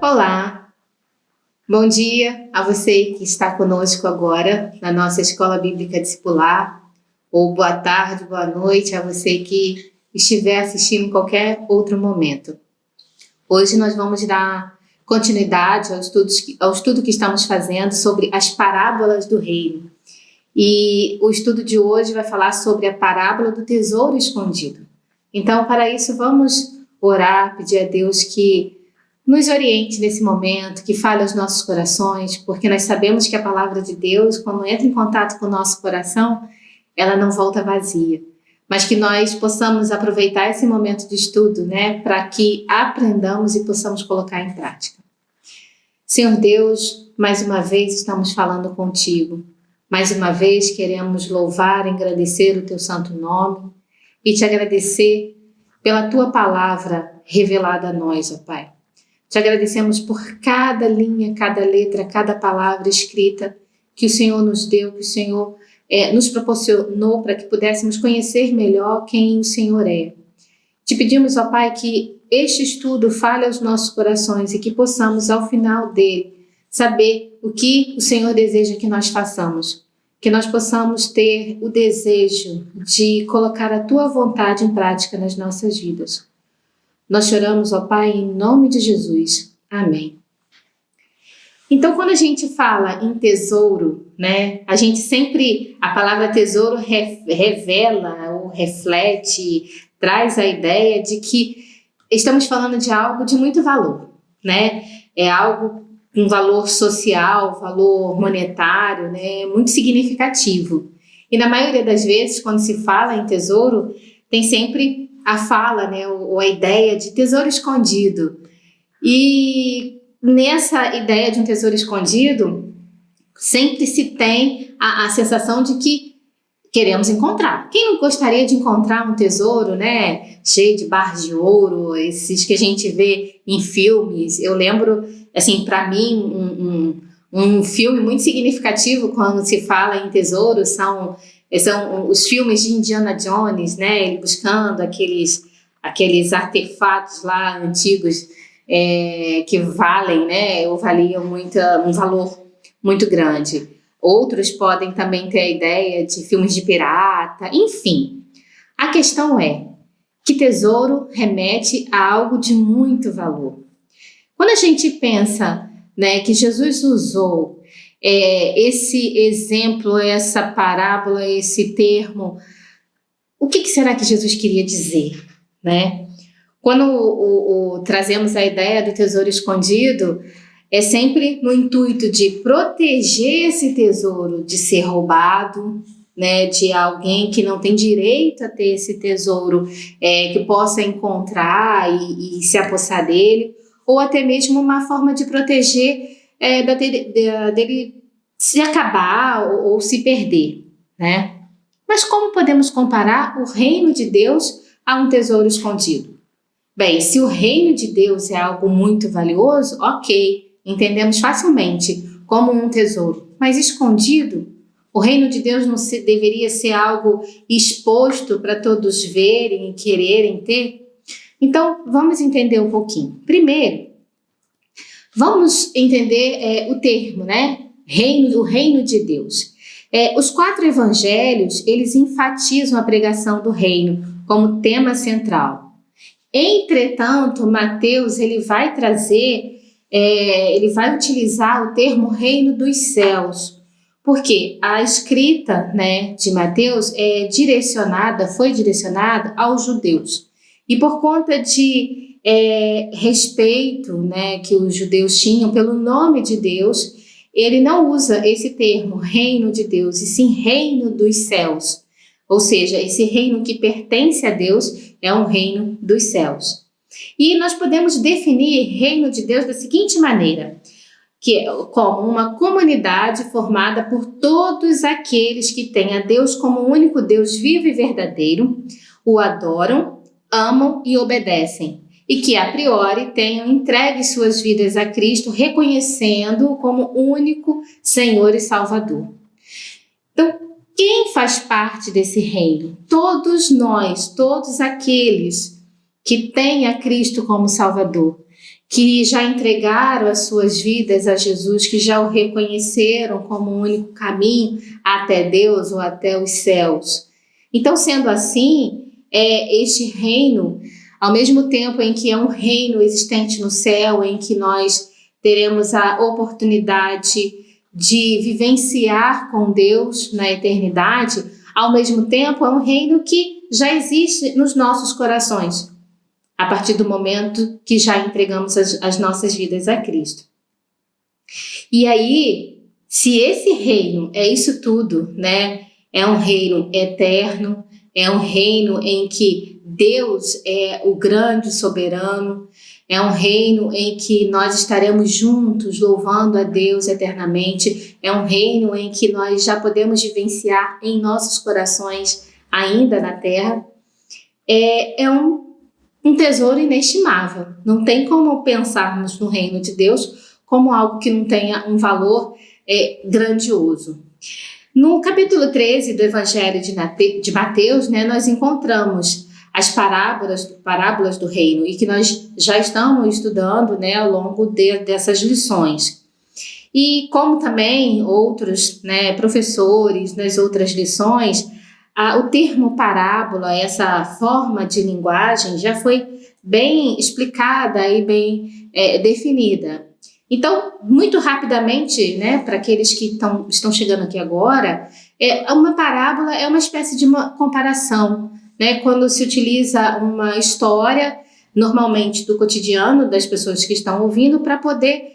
Olá, bom dia a você que está conosco agora na nossa Escola Bíblica Discipular, ou boa tarde, boa noite a você que estiver assistindo em qualquer outro momento. Hoje nós vamos dar continuidade ao estudo que estamos fazendo sobre as parábolas do reino. E o estudo de hoje vai falar sobre a parábola do tesouro escondido. Então, para isso, vamos orar, pedir a Deus que nos oriente nesse momento, que fale aos nossos corações, porque nós sabemos que a palavra de Deus, quando entra em contato com o nosso coração, ela não volta vazia. Mas que nós possamos aproveitar esse momento de estudo, né, para que aprendamos e possamos colocar em prática. Senhor Deus, mais uma vez estamos falando contigo. Mais uma vez queremos louvar e agradecer o teu santo nome e te agradecer pela tua palavra revelada a nós, ó Pai. Te agradecemos por cada linha, cada letra, cada palavra escrita que o Senhor nos deu, que o Senhor nos proporcionou para que pudéssemos conhecer melhor quem o Senhor é. Te pedimos, ó Pai, que este estudo fale aos nossos corações e que possamos, ao final dele, saber o que o Senhor deseja que nós façamos. Que nós possamos ter o desejo de colocar a tua vontade em prática nas nossas vidas. Nós choramos, ó Pai, em nome de Jesus. Amém. Então, quando a gente fala em tesouro, né, a palavra tesouro revela ou reflete, traz a ideia de que estamos falando de algo de muito valor, né? É algo, um valor social, valor monetário, né, muito significativo. E na maioria das vezes, quando se fala em tesouro, tem sempre a fala, né, ou a ideia de tesouro escondido. E nessa ideia de um tesouro escondido, sempre se tem a sensação de que queremos encontrar. Quem não gostaria de encontrar um tesouro, né, cheio de barras de ouro, esses que a gente vê em filmes? Eu lembro, assim, para mim, um filme muito significativo quando se fala em tesouro são os filmes de Indiana Jones, né? Ele buscando aqueles artefatos lá antigos que valem, né? Ou valiam um valor muito grande. Outros podem também ter a ideia de filmes de pirata, enfim. A questão é que tesouro remete a algo de muito valor. Quando a gente pensa, né, que Jesus usou esse exemplo, essa parábola, esse termo, o que será que Jesus queria dizer, né? Quando trazemos a ideia do tesouro escondido, é sempre no intuito de proteger esse tesouro de ser roubado, né, de alguém que não tem direito a ter esse tesouro, que possa encontrar e se apossar dele, ou até mesmo uma forma de proteger dele se acabar ou se perder, né? Mas como podemos comparar o reino de Deus a um tesouro escondido? Bem, se o reino de Deus é algo muito valioso, ok, entendemos facilmente como um tesouro, mas escondido, o reino de Deus não deveria ser algo exposto para todos verem e quererem ter? Então, vamos entender um pouquinho. Primeiro, vamos entender o termo, né? O reino de Deus. Os 4 evangelhos, eles enfatizam a pregação do reino como tema central. Entretanto, Mateus, ele vai utilizar o termo reino dos céus, porque a escrita, né, de Mateus foi direcionada aos judeus. E por conta de respeito, né, que os judeus tinham pelo nome de Deus, ele não usa esse termo reino de Deus, e sim reino dos céus. Ou seja, esse reino que pertence a Deus é um reino dos céus. E nós podemos definir reino de Deus da seguinte maneira, que é como uma comunidade formada por todos aqueles que têm a Deus como o único Deus vivo e verdadeiro, o adoram, amam e obedecem, e que a priori tenham entregue suas vidas a Cristo, reconhecendo-o como único Senhor e Salvador. Então, Quem faz parte desse reino? Todos nós, todos aqueles que têm a Cristo como Salvador, que já entregaram as suas vidas a Jesus, que já o reconheceram como o único caminho até Deus ou até os céus. Então, sendo assim, este reino, ao mesmo tempo em que é um reino existente no céu, em que nós teremos a oportunidade de vivenciar com Deus na eternidade, ao mesmo tempo é um reino que já existe nos nossos corações, a partir do momento que já entregamos as nossas vidas a Cristo. E aí, se esse reino é isso tudo, né? É um reino eterno, é um reino em que Deus é o grande soberano, é um reino em que nós estaremos juntos louvando a Deus eternamente, é um reino em que nós já podemos vivenciar em nossos corações, ainda na terra. É um tesouro inestimável. Não tem como pensarmos no reino de Deus como algo que não tenha um valor grandioso. No capítulo 13 do Evangelho de Mateus, né, nós encontramos as parábolas do reino e que nós já estamos estudando, né, ao longo dessas lições. E como também outros, né, professores nas outras lições, o termo parábola, essa forma de linguagem, já foi bem explicada e bem definida. Então, muito rapidamente, né, para aqueles que estão chegando aqui agora, uma parábola é uma espécie de uma comparação, né, quando se utiliza uma história, normalmente do cotidiano das pessoas que estão ouvindo, para poder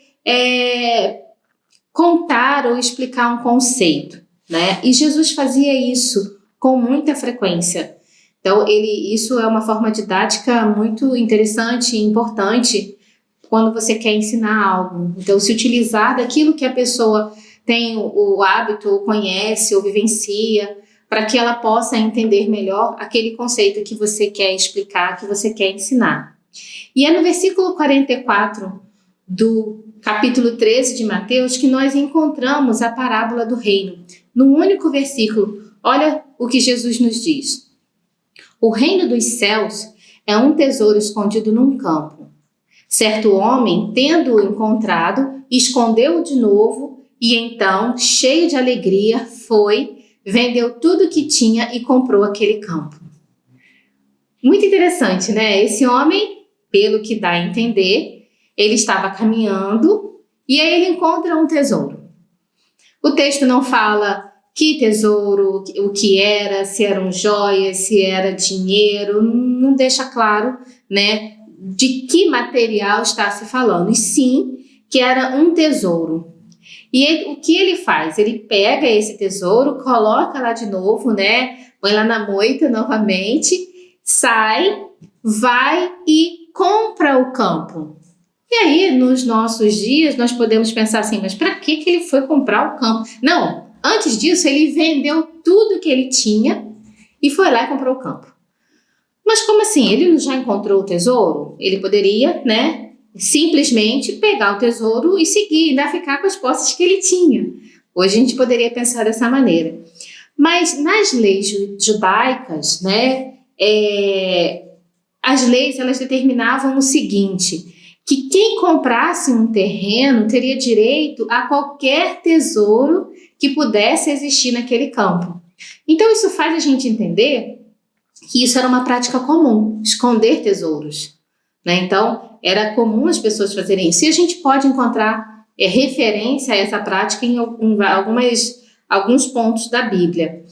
contar ou explicar um conceito, né? E Jesus fazia isso com muita frequência. Então, isso é uma forma didática muito interessante e importante quando você quer ensinar algo. Então, se utilizar daquilo que a pessoa tem o hábito, ou conhece, ou vivencia, para que ela possa entender melhor aquele conceito que você quer explicar, que você quer ensinar. E é no versículo 44 do capítulo 13 de Mateus que nós encontramos a parábola do reino. Num único versículo, olha o que Jesus nos diz. O reino dos céus é um tesouro escondido num campo. Certo homem, tendo-o encontrado, escondeu-o de novo e então, cheio de alegria, vendeu tudo o que tinha e comprou aquele campo. Muito interessante, né? Esse homem, pelo que dá a entender, ele estava caminhando e aí ele encontra um tesouro. O texto não fala que tesouro, o que era, se eram joias, se era dinheiro, não deixa claro, né, de que material está se falando, e sim que era um tesouro. E o que ele faz? Ele pega esse tesouro, coloca lá de novo, né? Põe lá na moita novamente, sai, vai e compra o campo. E aí, nos nossos dias, nós podemos pensar assim, mas para que ele foi comprar o campo? Não, antes disso, ele vendeu tudo que ele tinha e foi lá e comprou o campo. Mas como assim? Ele já encontrou o tesouro? Ele poderia, né, simplesmente pegar o tesouro e seguir, ainda ficar com as posses que ele tinha. Hoje a gente poderia pensar dessa maneira. Mas nas leis judaicas, né, as leis elas determinavam o seguinte, que quem comprasse um terreno teria direito a qualquer tesouro que pudesse existir naquele campo. Então isso faz a gente entender que isso era uma prática comum, esconder tesouros, né? Então, era comum as pessoas fazerem isso. E a gente pode encontrar referência a essa prática em alguns pontos da Bíblia.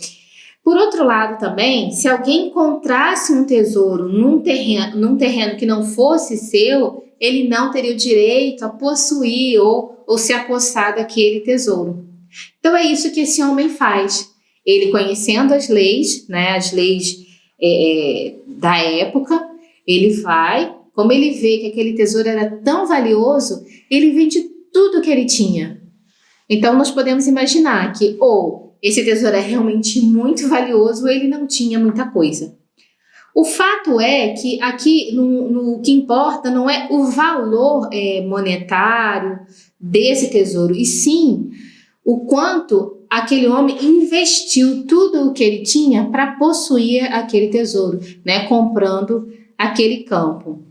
Por outro lado também, se alguém encontrasse um tesouro num terreno que não fosse seu, ele não teria o direito a possuir ou se apossar daquele tesouro. Então, é isso que esse homem faz. Ele, conhecendo as leis, né, as leis da época, ele vai, como ele vê que aquele tesouro era tão valioso, ele vende tudo que ele tinha. Então, nós podemos imaginar que ou esse tesouro é realmente muito valioso ou ele não tinha muita coisa. O fato é que aqui no que importa não é o valor monetário desse tesouro, e sim o quanto aquele homem investiu tudo o que ele tinha para possuir aquele tesouro, né? Comprando aquele campo.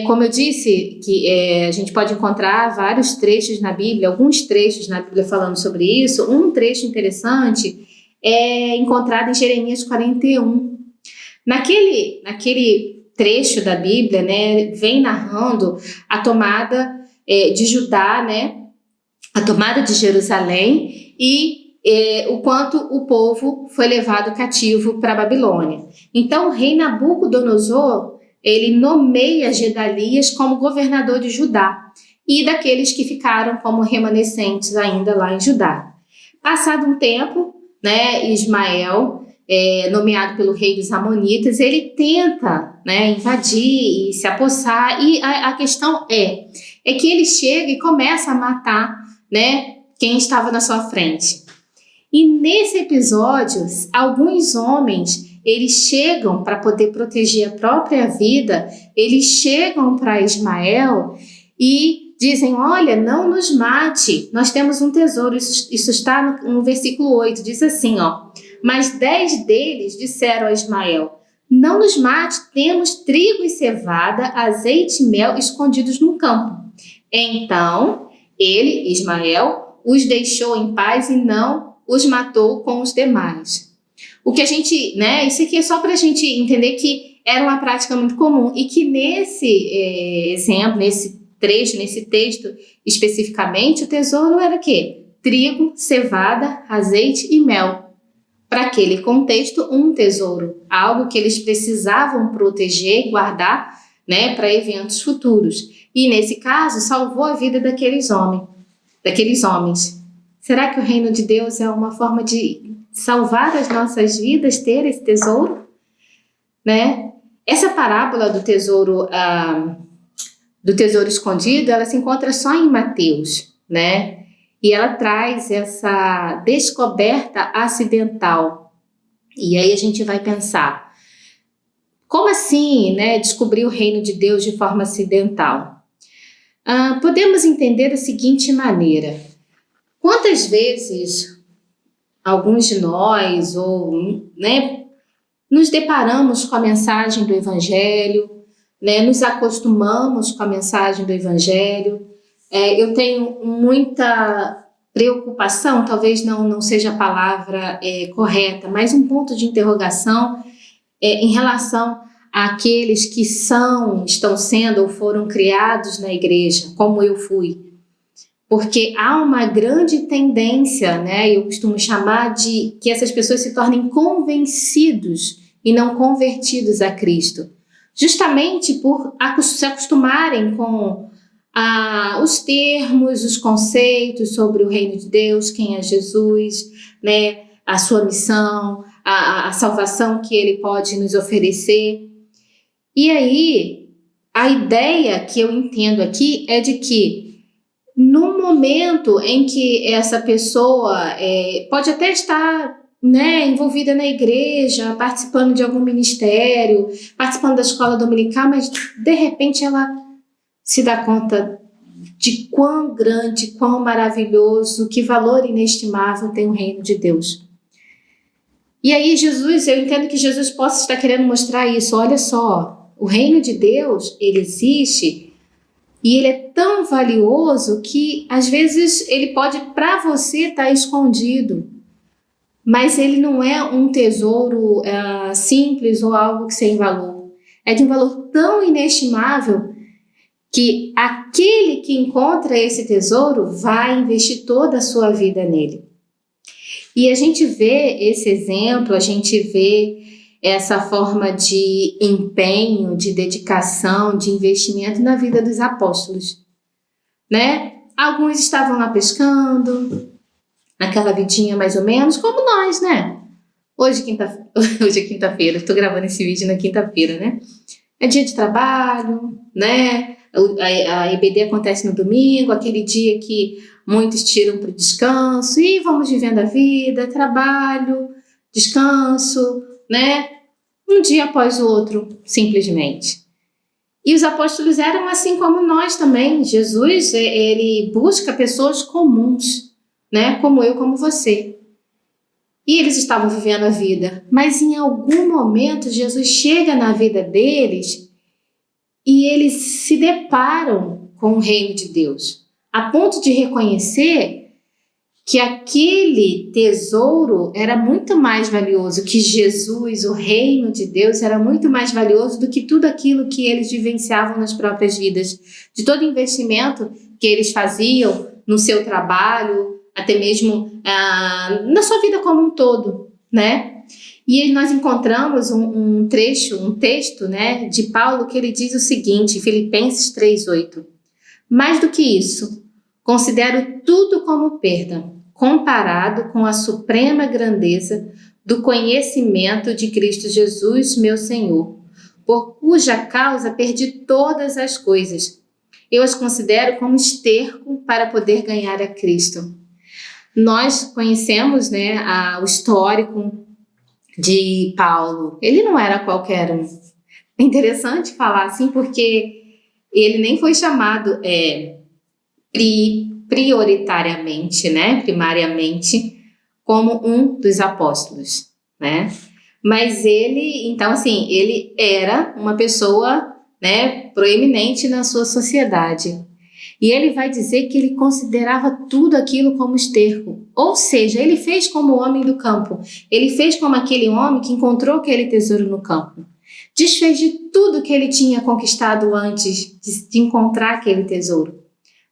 Como eu disse, que a gente pode encontrar vários trechos na Bíblia, alguns trechos na Bíblia falando sobre isso. Um trecho interessante é encontrado em Jeremias 41. Naquele trecho da Bíblia, né, vem narrando a tomada de Judá, né, a tomada de Jerusalém e o quanto o povo foi levado cativo para a Babilônia. Então, o rei Nabucodonosor, ele nomeia Gedalias como governador de Judá e daqueles que ficaram como remanescentes ainda lá em Judá. Passado um tempo, né, Ismael, nomeado pelo rei dos Amonitas, ele tenta, né, invadir e se apossar, e a questão é que ele chega e começa a matar, né, quem estava na sua frente. E nesse episódio, alguns homens, eles chegam para poder proteger a própria vida, eles chegam para Ismael e dizem, olha, não nos mate, nós temos um tesouro. Isso está no versículo 8, diz assim, ó, mas 10 deles disseram a Ismael, não nos mate, temos trigo e cevada, azeite e mel escondidos no campo. Então, ele, Ismael, os deixou em paz e não os matou com os demais. O que a gente, né, isso aqui é só para a gente entender que era uma prática muito comum e que nesse exemplo, nesse trecho, nesse texto especificamente, o tesouro era o quê? Trigo, cevada, azeite e mel. Para aquele contexto, um tesouro, algo que eles precisavam proteger e guardar, né, para eventos futuros. E nesse caso, salvou a vida daqueles homens. Será que o reino de Deus é uma forma de salvar as nossas vidas, ter esse tesouro? Né? Essa parábola do tesouro escondido, ela se encontra só em Mateus, né? E ela traz essa descoberta acidental. E aí a gente vai pensar, como assim, né, descobrir o reino de Deus de forma acidental? Podemos entender da seguinte maneira. Quantas vezes alguns de nós, né, nos deparamos com a mensagem do Evangelho, né, nos acostumamos com a mensagem do Evangelho. Eu tenho muita preocupação, talvez não seja a palavra correta, mas um ponto de interrogação em relação àqueles que estão sendo ou foram criados na igreja, como eu fui. Porque há uma grande tendência, né, eu costumo chamar de que essas pessoas se tornem convencidos e não convertidos a Cristo. Justamente por se acostumarem com os termos, os conceitos sobre o reino de Deus, quem é Jesus, né, a sua missão, a salvação que ele pode nos oferecer. E aí, a ideia que eu entendo aqui é de que no momento em que essa pessoa pode até estar, né, envolvida na igreja, participando de algum ministério, participando da escola dominical, mas de repente ela se dá conta de quão grande, quão maravilhoso, que valor inestimável tem o reino de Deus. E aí eu entendo que Jesus possa estar querendo mostrar isso. Olha só, o reino de Deus, ele existe e ele é tão valioso que às vezes ele pode para você estar escondido, mas ele não é um tesouro simples ou algo sem valor. É de um valor tão inestimável que aquele que encontra esse tesouro vai investir toda a sua vida nele. E a gente vê esse exemplo, a gente vê essa forma de empenho, de dedicação, de investimento na vida dos apóstolos, né? Alguns estavam lá pescando, naquela vidinha mais ou menos, como nós, né? Hoje é quinta-feira, estou gravando esse vídeo na quinta-feira, né? É dia de trabalho, né? A EBD acontece no domingo, aquele dia que muitos tiram para o descanso, e vamos vivendo a vida, trabalho, descanso, né? Um dia após o outro, simplesmente. E os apóstolos eram assim como nós também. Jesus, ele busca pessoas comuns, né? Como eu, como você. E eles estavam vivendo a vida, mas em algum momento Jesus chega na vida deles e eles se deparam com o reino de Deus, a ponto de reconhecer que aquele tesouro era muito mais valioso, que Jesus, o reino de Deus, era muito mais valioso do que tudo aquilo que eles vivenciavam nas próprias vidas, de todo investimento que eles faziam no seu trabalho, até mesmo na sua vida como um todo, né? E nós encontramos um texto, né, de Paulo, que ele diz o seguinte, Filipenses 3:8. Mais do que isso, considero tudo como perda, comparado com a suprema grandeza do conhecimento de Cristo Jesus, meu Senhor, por cuja causa perdi todas as coisas. Eu as considero como esterco para poder ganhar a Cristo. Nós conhecemos, né, o histórico de Paulo. Ele não era qualquer um. É interessante falar assim, porque ele nem foi chamado prioritariamente, né, primariamente, como um dos apóstolos, né? Mas ele, então assim, ele era uma pessoa, né, proeminente na sua sociedade. E ele vai dizer que ele considerava tudo aquilo como esterco. Ou seja, ele fez como o homem do campo. Ele fez como aquele homem que encontrou aquele tesouro no campo. Desfez de tudo que ele tinha conquistado antes de encontrar aquele tesouro.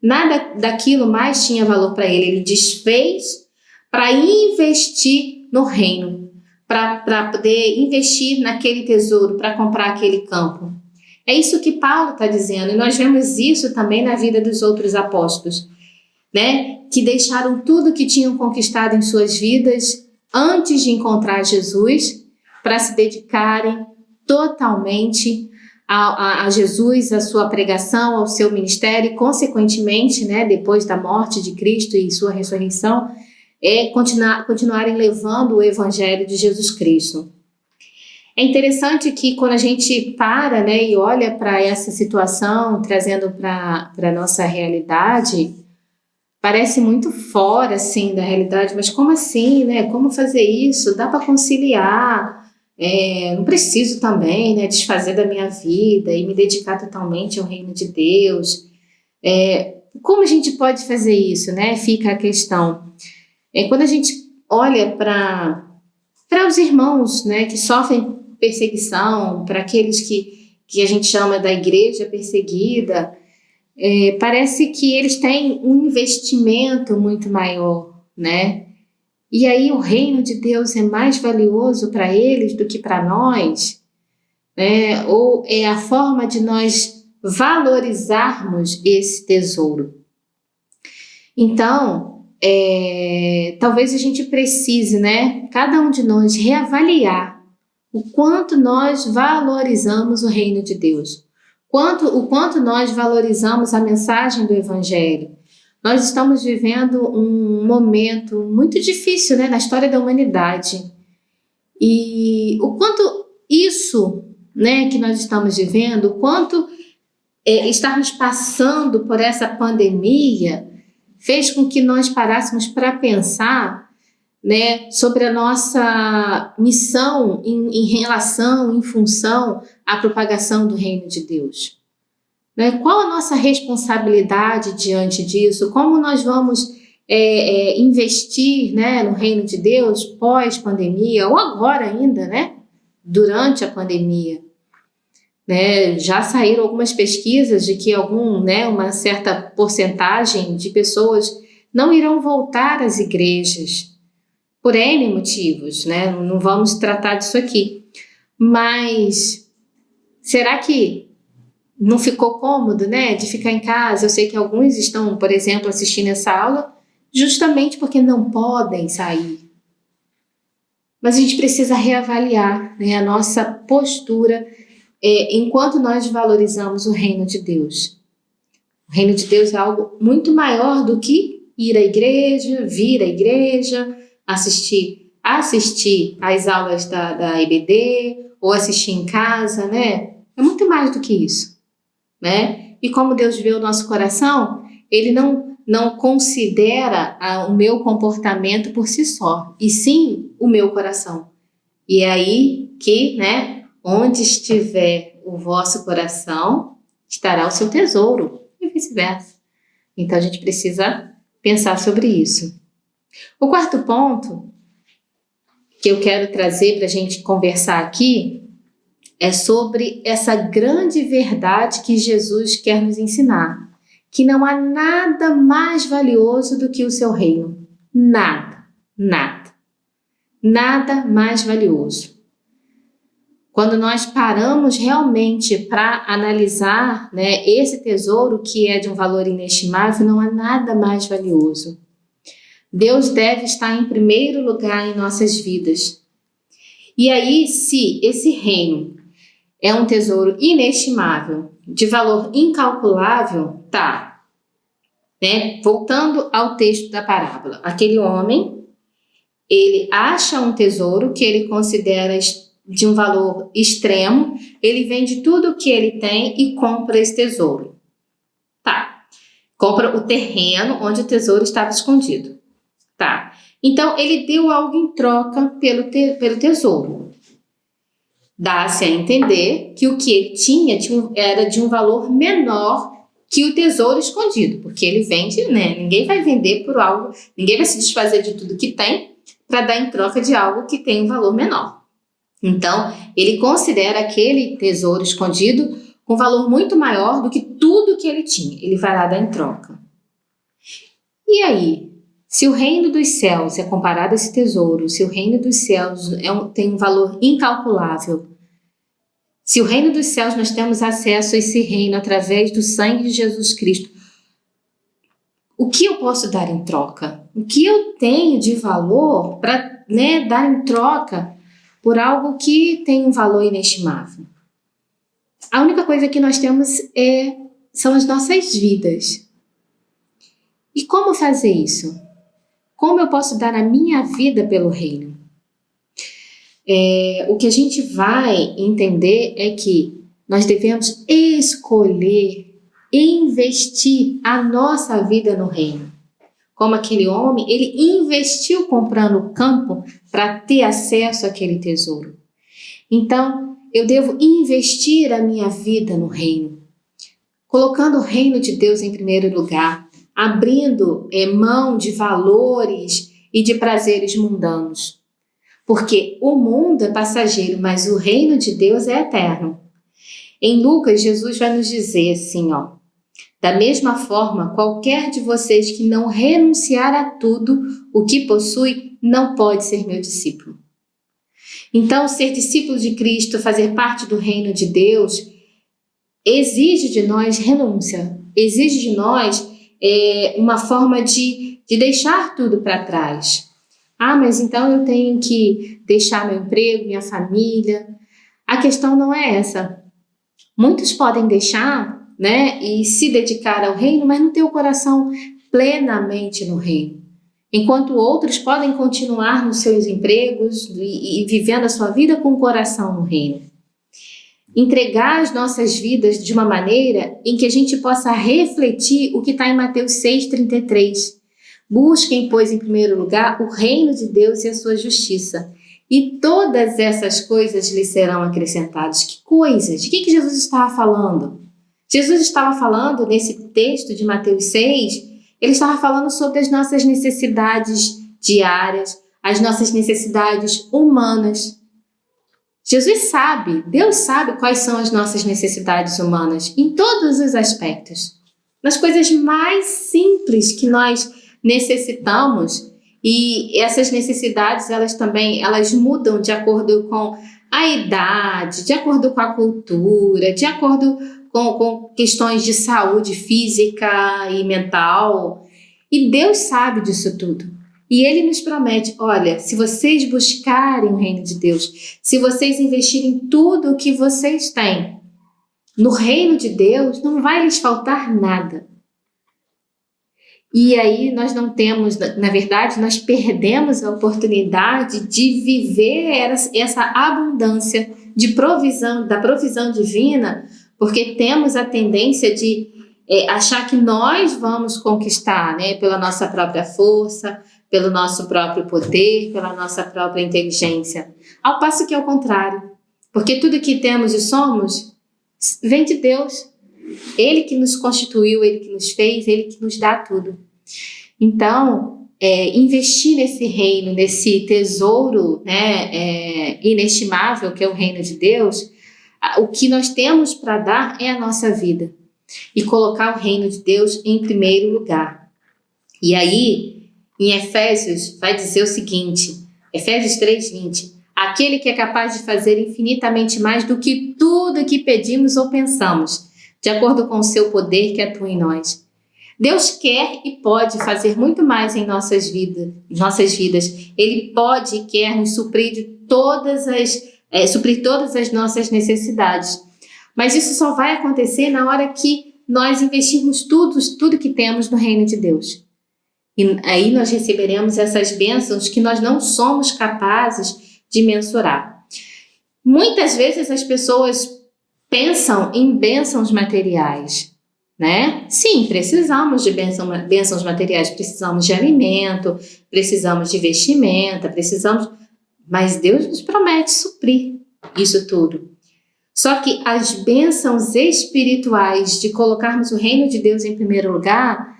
Nada daquilo mais tinha valor para ele. Ele desfez para investir no reino, para poder investir naquele tesouro, para comprar aquele campo. É isso que Paulo está dizendo, e nós vemos isso também na vida dos outros apóstolos, né? Que deixaram tudo que tinham conquistado em suas vidas antes de encontrar Jesus para se dedicarem totalmente a Jesus, a sua pregação, ao seu ministério e, consequentemente, né, depois da morte de Cristo e sua ressurreição, continuarem levando o evangelho de Jesus Cristo. É interessante que quando a gente para, né, e olha para essa situação, trazendo para a nossa realidade, parece muito fora, assim, da realidade, mas como assim, né? Como fazer isso? Dá para conciliar? Não preciso também, né, desfazer da minha vida e me dedicar totalmente ao reino de Deus. Como a gente pode fazer isso, né? Fica a questão. Quando a gente olha para os irmãos, né, que sofrem perseguição, para aqueles que a gente chama da igreja perseguida, parece que eles têm um investimento muito maior, né? E aí o reino de Deus é mais valioso para eles do que para nós, né? Ou é a forma de nós valorizarmos esse tesouro. Então, talvez a gente precise, né, cada um de nós reavaliar o quanto nós valorizamos o reino de Deus, o quanto nós valorizamos a mensagem do Evangelho. Nós estamos vivendo um momento muito difícil, né, na história da humanidade. E o quanto isso, né, que nós estamos vivendo, o quanto estarmos passando por essa pandemia fez com que nós parássemos para pensar, né, sobre a nossa missão em função à propagação do reino de Deus. Né? Qual a nossa responsabilidade diante disso? Como nós vamos investir, né, no reino de Deus pós-pandemia, ou agora ainda, né, durante a pandemia? Né, já saíram algumas pesquisas de que uma certa porcentagem de pessoas não irão voltar às igrejas por N motivos, né? Não vamos tratar disso aqui. Mas será que não ficou cômodo, né, de ficar em casa? Eu sei que alguns estão, por exemplo, assistindo essa aula justamente porque não podem sair. Mas a gente precisa reavaliar, né, a nossa postura enquanto nós valorizamos o reino de Deus. O reino de Deus é algo muito maior do que ir à igreja, vir à igreja, assistir às aulas da IBD ou assistir em casa, né? É muito mais do que isso, né? E como Deus vê o nosso coração, Ele não não considera o meu comportamento por si só, e sim o meu coração. E é aí que, né, onde estiver o vosso coração, estará o seu tesouro, e vice-versa. Então a gente precisa pensar sobre isso. O quarto ponto que eu quero trazer para a gente conversar aqui é sobre essa grande verdade que Jesus quer nos ensinar, que não há nada mais valioso do que o seu reino. Nada, nada. Nada mais valioso. Quando nós paramos realmente para analisar, né, esse tesouro que é de um valor inestimável, não há nada mais valioso. Deus deve estar em primeiro lugar em nossas vidas. E aí, se esse reino é um tesouro inestimável, de valor incalculável, tá, né? Voltando ao texto da parábola, aquele homem, ele acha um tesouro que ele considera de um valor extremo, ele vende tudo o que ele tem e compra esse tesouro. Tá, compra o terreno onde o tesouro estava escondido. Tá, então ele deu algo em troca pelo tesouro. Dá-se a entender que o que ele tinha era de um valor menor que o tesouro escondido, porque ele vende, né? Ninguém vai vender por algo, ninguém vai se desfazer de tudo que tem para dar em troca de algo que tem um valor menor. Então, ele considera aquele tesouro escondido com valor muito maior do que tudo que ele tinha. Ele vai lá dar em troca. E aí, se o reino dos céus é comparado a esse tesouro, se o reino dos céus tem um valor incalculável, se o reino dos céus nós temos acesso a esse reino através do sangue de Jesus Cristo, o que eu posso dar em troca? O que eu tenho de valor para, né, dar em troca por algo que tem um valor inestimável? A única coisa que nós temos são as nossas vidas. E como fazer isso? Como eu posso dar a minha vida pelo reino? O que a gente vai entender é que nós devemos escolher investir a nossa vida no reino. Como aquele homem, ele investiu comprando o campo para ter acesso àquele tesouro. Então, eu devo investir a minha vida no reino, colocando o reino de Deus em primeiro lugar, abrindo mão de valores e de prazeres mundanos. Porque o mundo é passageiro, mas o reino de Deus é eterno. Em Lucas, Jesus vai nos dizer assim, ó: da mesma forma, qualquer de vocês que não renunciar a tudo o que possui, não pode ser meu discípulo. Então, ser discípulo de Cristo, fazer parte do reino de Deus, exige de nós renúncia, exige de nós uma forma de deixar tudo para trás. Ah, mas então eu tenho que deixar meu emprego, minha família. A questão não é essa. Muitos podem deixar, né, e se dedicar ao reino, mas não ter o coração plenamente no reino. Enquanto outros podem continuar nos seus empregos e vivendo a sua vida com o coração no reino. Entregar as nossas vidas de uma maneira em que a gente possa refletir o que está em Mateus 6,33. Busquem, pois, em primeiro lugar o reino de Deus e a sua justiça, e todas essas coisas lhe serão acrescentadas. Que coisas? De que Jesus estava falando? Jesus estava falando, nesse texto de Mateus 6, ele estava falando sobre as nossas necessidades diárias, as nossas necessidades humanas. Jesus sabe, Deus sabe quais são as nossas necessidades humanas, em todos os aspectos. Nas coisas mais simples que nós necessitamos, e essas necessidades elas mudam de acordo com a idade, de acordo com a cultura, de acordo com questões de saúde física e mental. E Deus sabe disso tudo. E Ele nos promete, olha, se vocês buscarem o reino de Deus, se vocês investirem tudo o que vocês têm no reino de Deus, não vai lhes faltar nada. E aí nós não temos, na verdade, nós perdemos a oportunidade de viver essa abundância de provisão, da provisão divina, porque temos a tendência de achar que nós vamos conquistar, né, pela nossa própria força, pelo nosso próprio poder, pela nossa própria inteligência. Ao passo que é o contrário, porque tudo que temos e somos vem de Deus. Ele que nos constituiu, Ele que nos fez, Ele que nos dá tudo. Então, investir nesse reino, nesse tesouro, né, inestimável que é o reino de Deus, o que nós temos para dar é a nossa vida. E colocar o reino de Deus em primeiro lugar. E aí, em Efésios, vai dizer o seguinte, Efésios 3:20, aquele que é capaz de fazer infinitamente mais do que tudo que pedimos ou pensamos, de acordo com o seu poder que atua em nós. Deus quer e pode fazer muito mais em nossas vidas. Ele pode e quer nos suprir suprir todas as nossas necessidades. Mas isso só vai acontecer na hora que nós investirmos tudo que temos no reino de Deus. E aí nós receberemos essas bênçãos que nós não somos capazes de mensurar. Muitas vezes as pessoas pensam em bênçãos materiais, né? Sim, precisamos de bênçãos materiais, precisamos de alimento, precisamos de vestimenta, mas Deus nos promete suprir isso tudo. Só que as bênçãos espirituais de colocarmos o reino de Deus em primeiro lugar,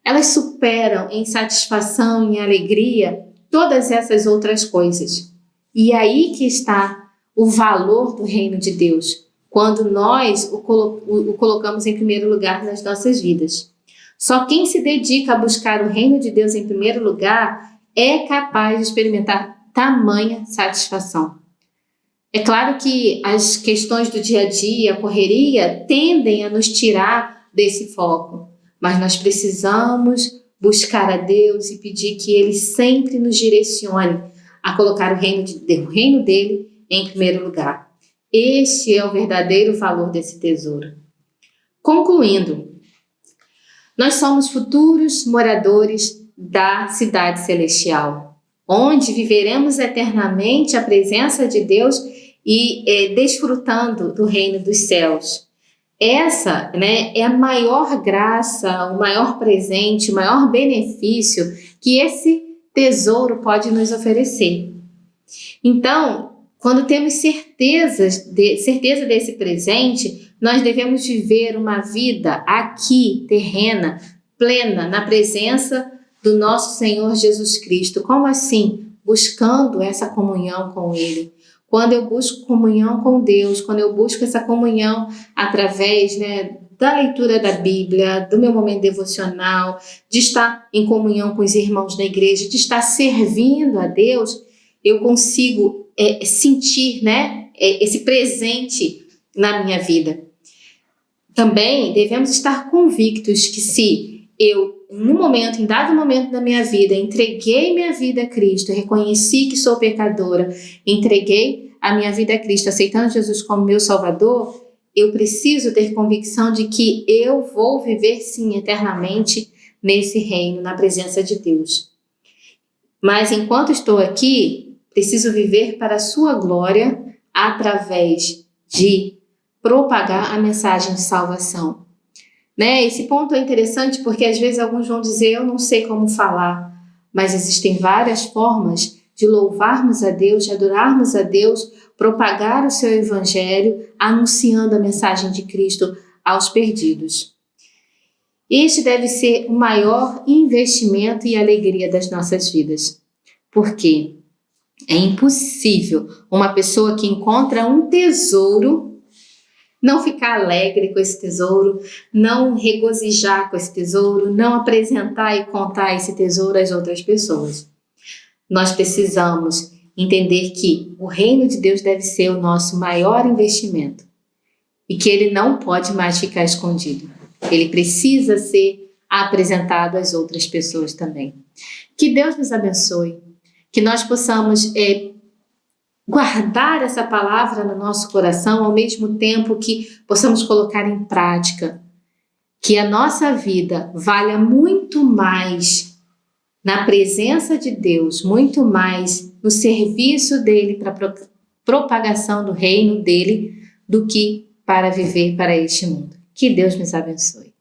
elas superam em satisfação, em alegria, todas essas outras coisas. E aí que está o valor do reino de Deus, quando nós o colocamos em primeiro lugar nas nossas vidas. Só quem se dedica a buscar o reino de Deus em primeiro lugar é capaz de experimentar tamanha satisfação. É claro que as questões do dia a dia, a correria, tendem a nos tirar desse foco, mas nós precisamos buscar a Deus e pedir que Ele sempre nos direcione a colocar o reino dele em primeiro lugar. Este é o verdadeiro valor desse tesouro. Concluindo, nós somos futuros moradores da cidade celestial, onde viveremos eternamente a presença de Deus e desfrutando do reino dos céus. Essa, né, é a maior graça, o maior presente, o maior benefício que esse tesouro pode nos oferecer. Então, quando temos certeza desse presente, nós devemos viver uma vida aqui, terrena, plena, na presença do nosso Senhor Jesus Cristo. Como assim? Buscando essa comunhão com Ele. Quando eu busco comunhão com Deus, quando eu busco essa comunhão através, né, da leitura da Bíblia, do meu momento devocional, de estar em comunhão com os irmãos da igreja, de estar servindo a Deus, eu consigo sentir, né, esse presente na minha vida. Também devemos estar convictos que se eu, em dado momento da minha vida, entreguei minha vida a Cristo, reconheci que sou pecadora, entreguei a minha vida a Cristo, aceitando Jesus como meu Salvador, eu preciso ter convicção de que eu vou viver, sim, eternamente nesse reino, na presença de Deus. Mas enquanto estou aqui, preciso viver para a sua glória através de propagar a mensagem de salvação. Né? Esse ponto é interessante porque às vezes alguns vão dizer, eu não sei como falar, mas existem várias formas de louvarmos a Deus, de adorarmos a Deus, propagar o seu evangelho, anunciando a mensagem de Cristo aos perdidos. Este deve ser o maior investimento e alegria das nossas vidas. Por quê? É impossível uma pessoa que encontra um tesouro não ficar alegre com esse tesouro, não regozijar com esse tesouro, não apresentar e contar esse tesouro às outras pessoas. Nós precisamos entender que o reino de Deus deve ser o nosso maior investimento e que ele não pode mais ficar escondido. Ele precisa ser apresentado às outras pessoas também. Que Deus nos abençoe, que nós possamos guardar essa palavra no nosso coração, ao mesmo tempo que possamos colocar em prática, que a nossa vida valha muito mais na presença de Deus, muito mais no serviço dele para a propagação do reino dele, do que para viver para este mundo. Que Deus nos abençoe.